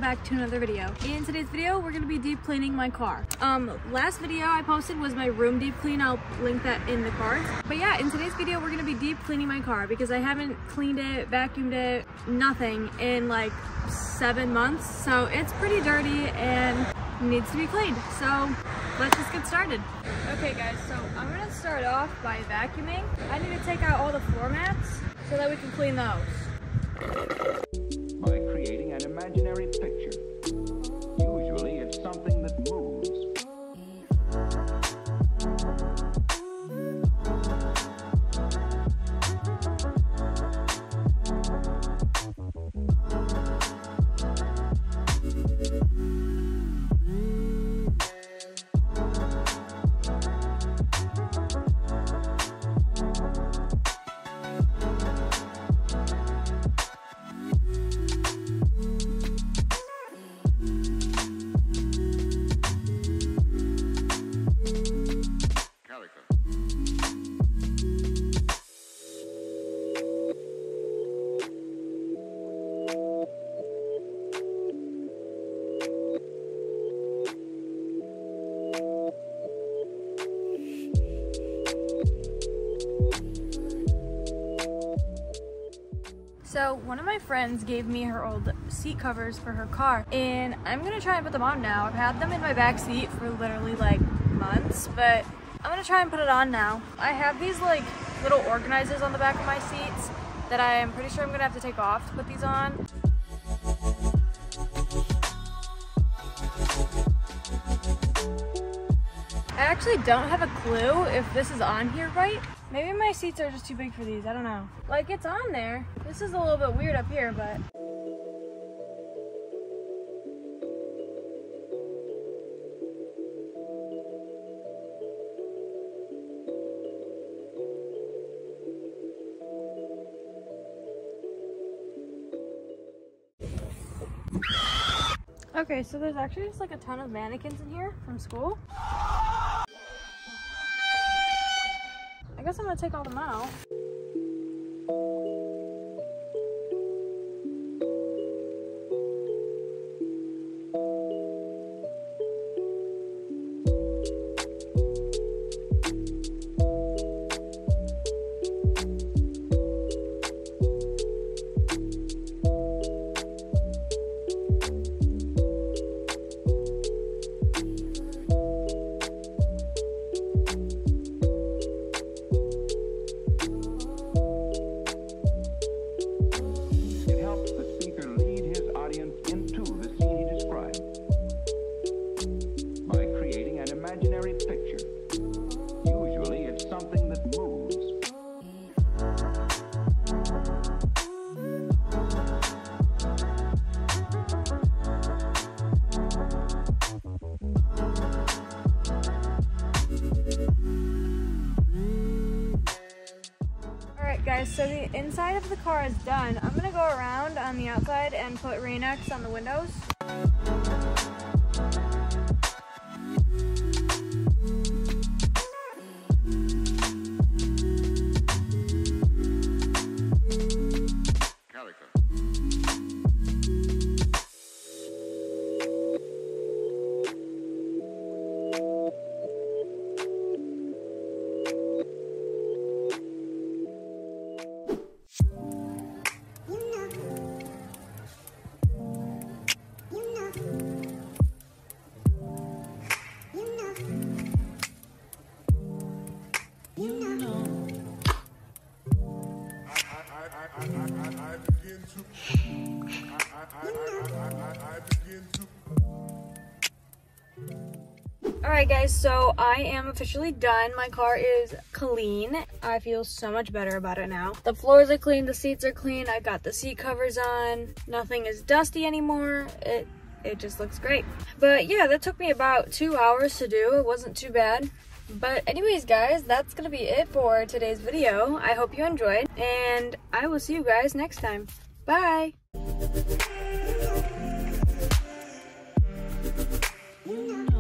welcome back to another video. In today's video, we're gonna be deep cleaning my car. Last video I posted was my room deep clean. I'll link that in the cards. But yeah, in today's video, we're gonna be deep cleaning my car because I haven't cleaned it, vacuumed it, nothing in like 7 months. So it's pretty dirty and needs to be cleaned. So let's just get started. Okay guys, so I'm gonna start off by vacuuming. I need to take out all the floor mats so that we can clean those. By creating an imaginary picture. Usually it's something that moves. So one of my friends gave me her old seat covers for her car and I'm gonna try and put them on now. I've had them in my back seat for literally like months, but I'm gonna try and put it on now. I have these like little organizers on the back of my seats that I'm pretty sure I'm gonna have to take off to put these on. I actually don't have a clue if this is on here right. Maybe my seats are just too big for these, I don't know. Like, it's on there. This is a little bit weird up here, but. Okay, so there's actually just like a ton of mannequins in here from school. I guess I'm gonna take all them out. Guys, so the inside of the car is done. I'm gonna go around on the outside and put Rain-X on the windows. Alright guys, so I am officially done. My car is clean. I feel so much better about it now. The floors are clean, the seats are clean, I got the seat covers on, nothing is dusty anymore. It just looks great. But yeah, that took me about 2 hours to do. It wasn't too bad. But anyways guys, that's gonna be it for today's video. I hope you enjoyed and I will see you guys next time. Bye! You know.